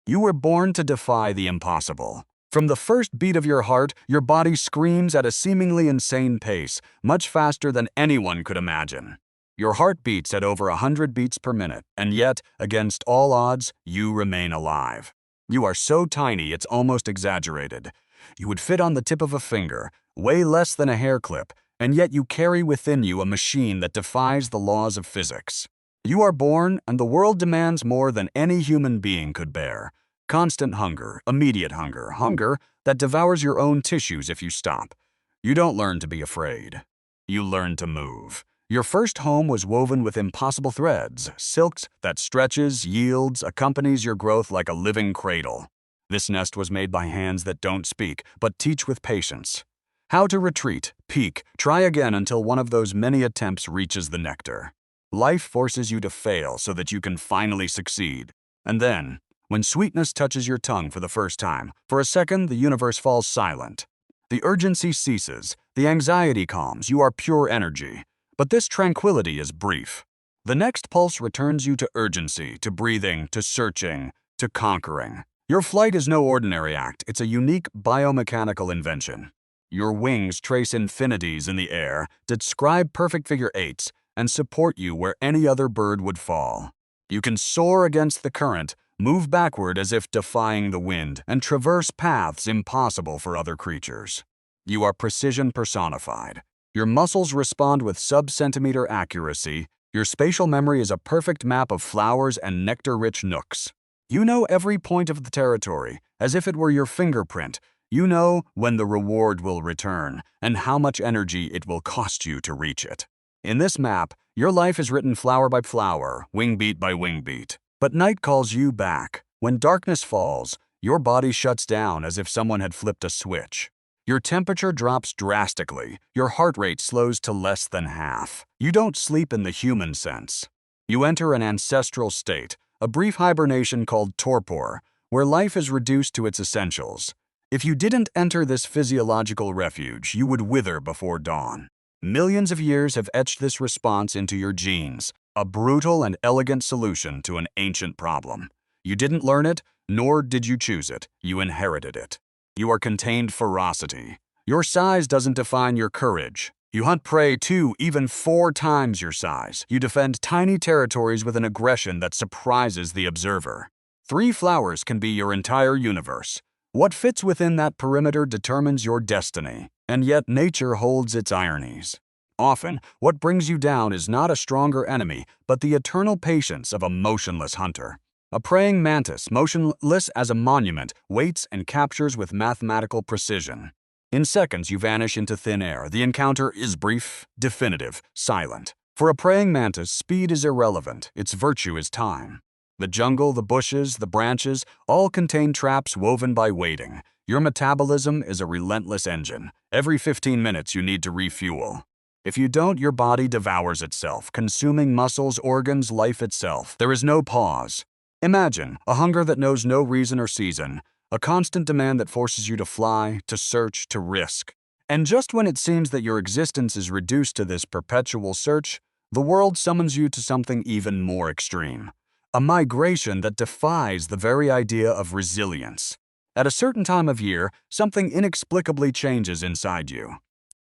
You were born to defy the impossible. From the first beat of your heart, your body screams at a seemingly insane pace, much faster than anyone could imagine. Your heart beats at over 100 beats per minute, and yet, against all odds, you remain alive. You are so tiny it's almost exaggerated. You would fit on the tip of a finger, weigh less than a hair clip, and yet you carry within you a machine that defies the laws of physics. You are born, and the world demands more than any human being could bear. Constant hunger, immediate hunger, hunger that devours your own tissues if you stop. You don't learn to be afraid. You learn to move. Your first home was woven with impossible threads, silks that stretches, yields, accompanies your growth like a living cradle. This nest was made by hands that don't speak, but teach with patience. How to retreat, peak, try again until one of those many attempts reaches the nectar. Life forces you to fail so that you can finally succeed. And then, when sweetness touches your tongue for the first time, for a second the universe falls silent. The urgency ceases, the anxiety calms, you are pure energy. But this tranquility is brief. The next pulse returns you to urgency, to breathing, to searching, to conquering. Your flight is no ordinary act, it's a unique biomechanical invention. Your wings trace infinities in the air, describe perfect figure eights, and support you where any other bird would fall. You can soar against the current, move backward as if defying the wind, and traverse paths impossible for other creatures. You are precision personified. Your muscles respond with sub-centimeter accuracy. Your spatial memory is a perfect map of flowers and nectar-rich nooks. You know every point of the territory, as if it were your fingerprint. You know when the reward will return, and how much energy it will cost you to reach it. In this map, your life is written flower by flower, wingbeat by wingbeat. But night calls you back. When darkness falls, your body shuts down as if someone had flipped a switch. Your temperature drops drastically. Your heart rate slows to less than half. You don't sleep in the human sense. You enter an ancestral state, a brief hibernation called torpor, where life is reduced to its essentials. If you didn't enter this physiological refuge, you would wither before dawn. Millions of years have etched this response into your genes, a brutal and elegant solution to an ancient problem. You didn't learn it, nor did you choose it. You inherited it. You are contained ferocity. Your size doesn't define your courage. You hunt prey 2, even 4 times your size. You defend tiny territories with an aggression that surprises the observer. 3 flowers can be your entire universe. What fits within that perimeter determines your destiny, and yet nature holds its ironies. Often, what brings you down is not a stronger enemy, but the eternal patience of a motionless hunter. A praying mantis, motionless as a monument, waits and captures with mathematical precision. In seconds, you vanish into thin air. The encounter is brief, definitive, silent. For a praying mantis, speed is irrelevant. Its virtue is time. The jungle, the bushes, the branches, all contain traps woven by waiting. Your metabolism is a relentless engine. Every 15 minutes, you need to refuel. If you don't, your body devours itself, consuming muscles, organs, life itself. There is no pause. Imagine a hunger that knows no reason or season, a constant demand that forces you to fly, to search, to risk. And just when it seems that your existence is reduced to this perpetual search, the world summons you to something even more extreme. A migration that defies the very idea of resilience. At a certain time of year, something inexplicably changes inside you.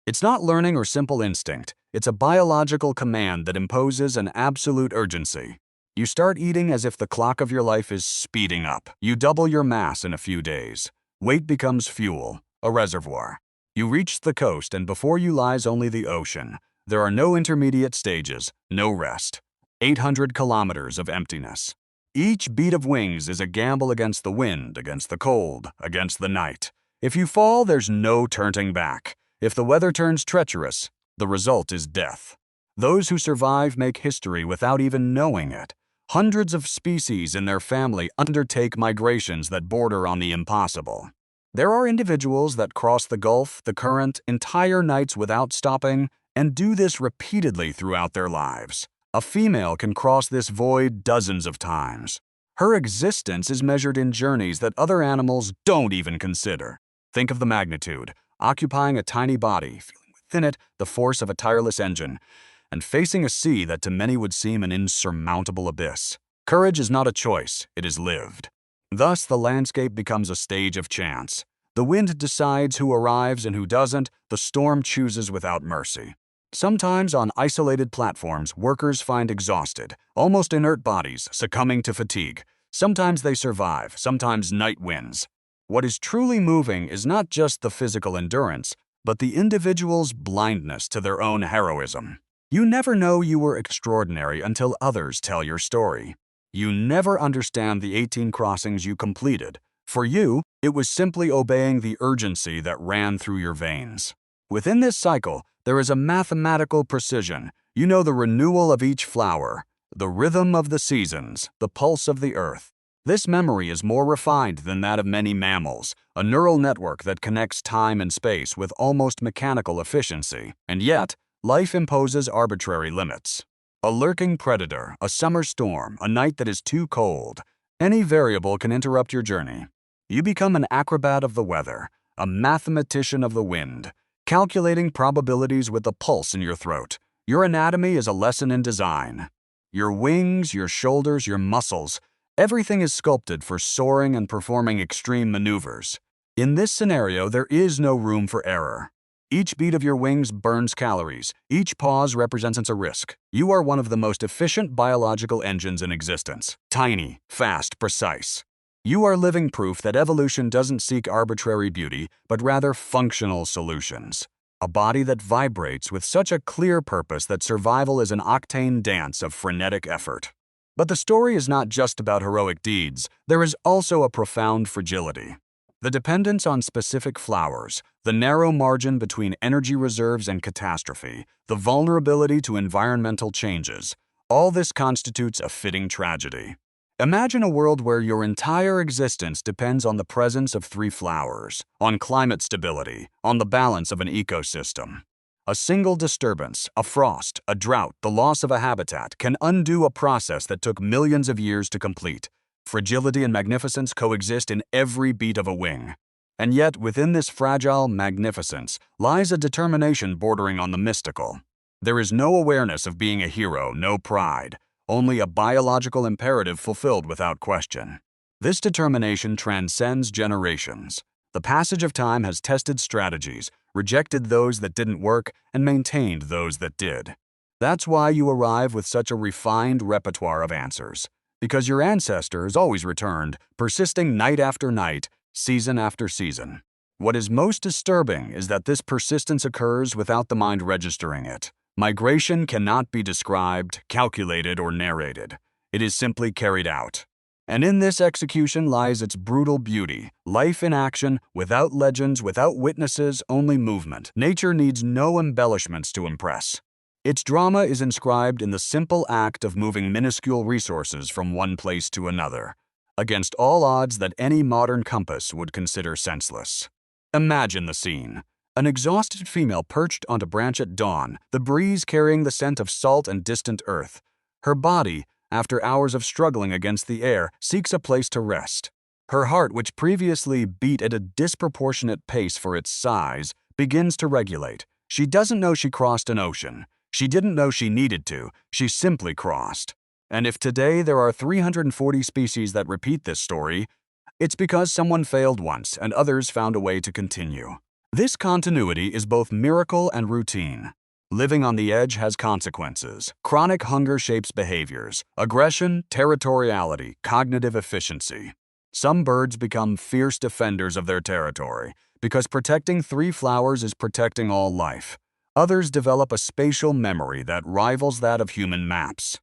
It's not learning or simple instinct. It's a biological command that imposes an absolute urgency. You start eating as if the clock of your life is speeding up. You double your mass in a few days. Weight becomes fuel, a reservoir. You reach the coast, and before you lies only the ocean. There are no intermediate stages, no rest. 800 kilometers of emptiness. Each beat of wings is a gamble against the wind, against the cold, against the night. If you fall, there's no turning back. If the weather turns treacherous, the result is death. Those who survive make history without even knowing it. Hundreds of species in their family undertake migrations that border on the impossible. There are individuals that cross the gulf, the current, entire nights without stopping, and do this repeatedly throughout their lives. A female can cross this void dozens of times. Her existence is measured in journeys that other animals don't even consider. Think of the magnitude, occupying a tiny body, feeling within it the force of a tireless engine, and facing a sea that to many would seem an insurmountable abyss. Courage is not a choice, it is lived. Thus, the landscape becomes a stage of chance. The wind decides who arrives and who doesn't, the storm chooses without mercy. Sometimes on isolated platforms, workers find exhausted, almost inert bodies succumbing to fatigue. Sometimes they survive, sometimes night wins. What is truly moving is not just the physical endurance, but the individual's blindness to their own heroism. You never know you were extraordinary until others tell your story. You never understand the 18 crossings you completed. For you, it was simply obeying the urgency that ran through your veins. Within this cycle, there is a mathematical precision. You know the renewal of each flower, the rhythm of the seasons, the pulse of the earth. This memory is more refined than that of many mammals, a neural network that connects time and space with almost mechanical efficiency. And yet, life imposes arbitrary limits. A lurking predator, a summer storm, a night that is too cold. Any variable can interrupt your journey. You become an acrobat of the weather, a mathematician of the wind, calculating probabilities with the pulse in your throat. Your anatomy is a lesson in design. Your wings, your shoulders, your muscles, everything is sculpted for soaring and performing extreme maneuvers. In this scenario, there is no room for error. Each beat of your wings burns calories. Each pause represents a risk. You are one of the most efficient biological engines in existence. Tiny, fast, precise. You are living proof that evolution doesn't seek arbitrary beauty, but rather functional solutions. A body that vibrates with such a clear purpose that survival is an octane dance of frenetic effort. But the story is not just about heroic deeds. There is also a profound fragility. The dependence on specific flowers, the narrow margin between energy reserves and catastrophe, the vulnerability to environmental changes, all this constitutes a fitting tragedy. Imagine a world where your entire existence depends on the presence of 3 flowers, on climate stability, on the balance of an ecosystem. A single disturbance, a frost, a drought, the loss of a habitat can undo a process that took millions of years to complete. Fragility and magnificence coexist in every beat of a wing. And yet, within this fragile magnificence lies a determination bordering on the mystical. There is no awareness of being a hero, no pride, only a biological imperative fulfilled without question. This determination transcends generations. The passage of time has tested strategies, rejected those that didn't work, and maintained those that did. That's why you arrive with such a refined repertoire of answers. Because your ancestors always returned, persisting night after night, season after season. What is most disturbing is that this persistence occurs without the mind registering it. Migration cannot be described, calculated, or narrated. It is simply carried out. And in this execution lies its brutal beauty, life in action, without legends, without witnesses, only movement. Nature needs no embellishments to impress. Its drama is inscribed in the simple act of moving minuscule resources from one place to another, against all odds that any modern compass would consider senseless. Imagine the scene. An exhausted female perched on a branch at dawn, the breeze carrying the scent of salt and distant earth. Her body, after hours of struggling against the air, seeks a place to rest. Her heart, which previously beat at a disproportionate pace for its size, begins to regulate. She doesn't know she crossed an ocean. She didn't know she needed to. She simply crossed. And if today there are 340 species that repeat this story, it's because someone failed once and others found a way to continue. This continuity is both miracle and routine. Living on the edge has consequences. Chronic hunger shapes behaviors, aggression, territoriality, cognitive efficiency. Some birds become fierce defenders of their territory because protecting 3 flowers is protecting all life. Others develop a spatial memory that rivals that of human maps.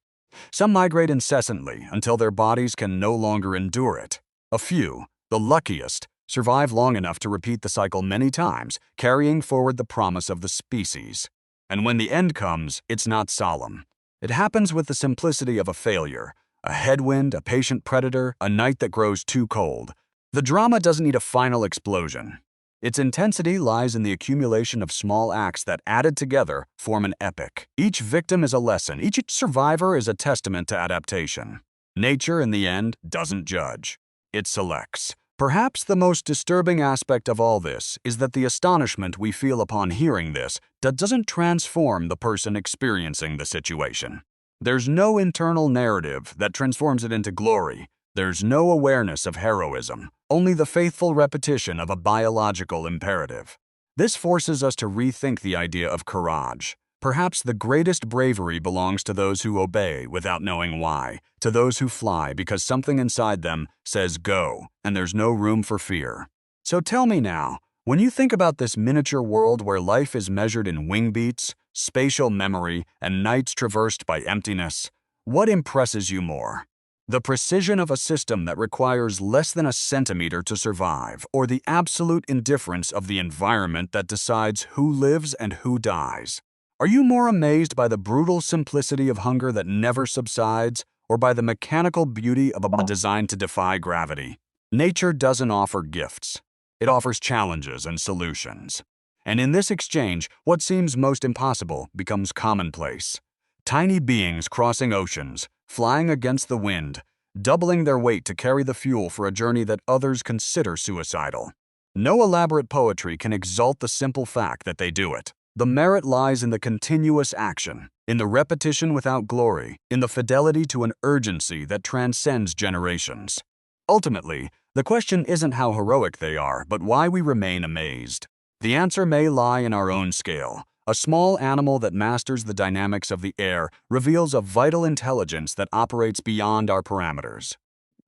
Some migrate incessantly until their bodies can no longer endure it. A few, the luckiest, survive long enough to repeat the cycle many times, carrying forward the promise of the species. And when the end comes, it's not solemn. It happens with the simplicity of a failure, a headwind, a patient predator, a night that grows too cold. The drama doesn't need a final explosion. Its intensity lies in the accumulation of small acts that, added together, form an epic. Each victim is a lesson. Each survivor is a testament to adaptation. Nature, in the end, doesn't judge. It selects. Perhaps the most disturbing aspect of all this is that the astonishment we feel upon hearing this doesn't transform the person experiencing the situation. There's no internal narrative that transforms it into glory. There's no awareness of heroism, only the faithful repetition of a biological imperative. This forces us to rethink the idea of courage. Perhaps the greatest bravery belongs to those who obey without knowing why, to those who fly because something inside them says go, and there's no room for fear. So tell me now, when you think about this miniature world where life is measured in wing beats, spatial memory, and nights traversed by emptiness, what impresses you more? The precision of a system that requires less than a centimeter to survive, or the absolute indifference of the environment that decides who lives and who dies? Are you more amazed by the brutal simplicity of hunger that never subsides, or by the mechanical beauty of a designed to defy gravity? Nature doesn't offer gifts. It offers challenges and solutions. And in this exchange, what seems most impossible becomes commonplace. Tiny beings crossing oceans, flying against the wind, doubling their weight to carry the fuel for a journey that others consider suicidal. No elaborate poetry can exalt the simple fact that they do it. The merit lies in the continuous action, in the repetition without glory, in the fidelity to an urgency that transcends generations. Ultimately, the question isn't how heroic they are, but why we remain amazed. The answer may lie in our own scale. A small animal that masters the dynamics of the air reveals a vital intelligence that operates beyond our parameters.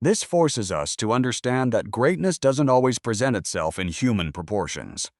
This forces us to understand that greatness doesn't always present itself in human proportions.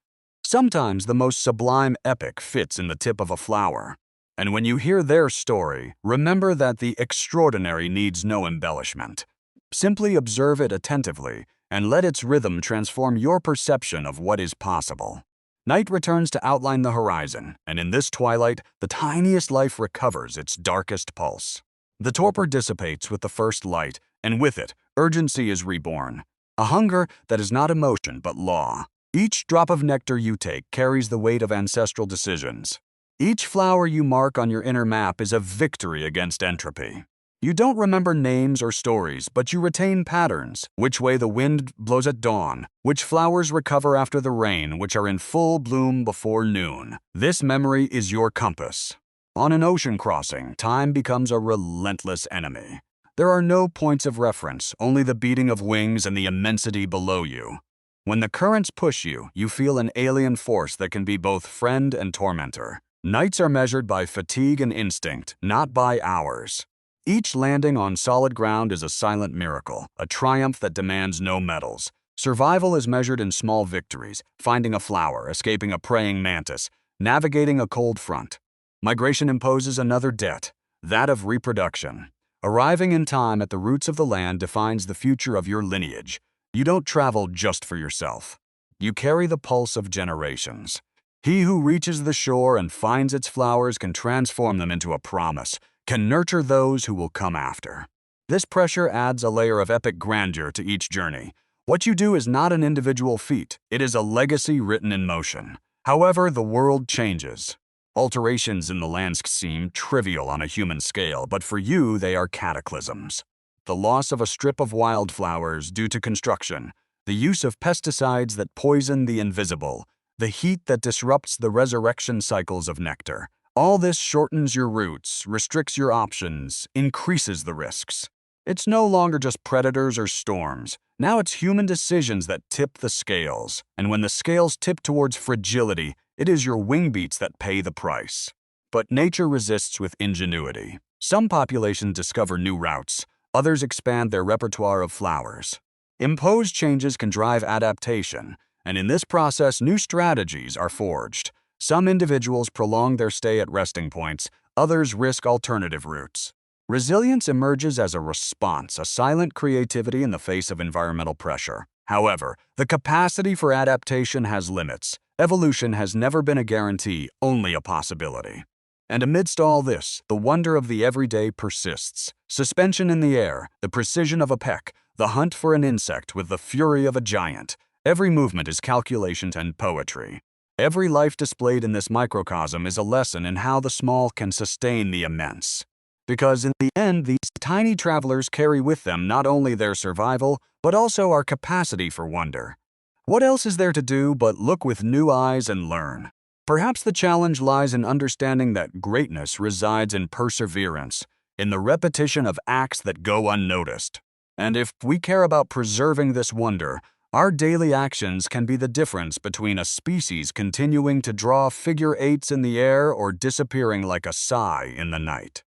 Sometimes the most sublime epic fits in the tip of a flower. And when you hear their story, remember that the extraordinary needs no embellishment. Simply observe it attentively and let its rhythm transform your perception of what is possible. Night returns to outline the horizon, and in this twilight, the tiniest life recovers its darkest pulse. The torpor dissipates with the first light, and with it, urgency is reborn. A hunger that is not emotion but law. Each drop of nectar you take carries the weight of ancestral decisions. Each flower you mark on your inner map is a victory against entropy. You don't remember names or stories, but you retain patterns, which way the wind blows at dawn, which flowers recover after the rain, which are in full bloom before noon. This memory is your compass. On an ocean crossing, time becomes a relentless enemy. There are no points of reference, only the beating of wings and the immensity below you. When the currents push you, you feel an alien force that can be both friend and tormentor. Nights are measured by fatigue and instinct, not by hours. Each landing on solid ground is a silent miracle, a triumph that demands no medals. Survival is measured in small victories, finding a flower, escaping a praying mantis, navigating a cold front. Migration imposes another debt, that of reproduction. Arriving in time at the roots of the land defines the future of your lineage. You don't travel just for yourself. You carry the pulse of generations. He who reaches the shore and finds its flowers can transform them into a promise, can nurture those who will come after. This pressure adds a layer of epic grandeur to each journey. What you do is not an individual feat, it is a legacy written in motion. However, the world changes. Alterations in the landscape seem trivial on a human scale, but for you they are cataclysms. The loss of a strip of wildflowers due to construction, the use of pesticides that poison the invisible, the heat that disrupts the resurrection cycles of nectar. All this shortens your routes, restricts your options, increases the risks. It's no longer just predators or storms. Now it's human decisions that tip the scales. And when the scales tip towards fragility, it is your wing beats that pay the price. But nature resists with ingenuity. Some populations discover new routes. Others expand their repertoire of flowers. Imposed changes can drive adaptation. And in this process, new strategies are forged. Some individuals prolong their stay at resting points, others risk alternative routes. Resilience emerges as a response, a silent creativity in the face of environmental pressure. However, the capacity for adaptation has limits. Evolution has never been a guarantee, only a possibility. And amidst all this, the wonder of the everyday persists. Suspension in the air, the precision of a peck, the hunt for an insect with the fury of a giant. Every movement is calculation and poetry. Every life displayed in this microcosm is a lesson in how the small can sustain the immense. Because in the end, these tiny travelers carry with them not only their survival, but also our capacity for wonder. What else is there to do but look with new eyes and learn? Perhaps the challenge lies in understanding that greatness resides in perseverance, in the repetition of acts that go unnoticed. And if we care about preserving this wonder, our daily actions can be the difference between a species continuing to draw figure eights in the air or disappearing like a sigh in the night.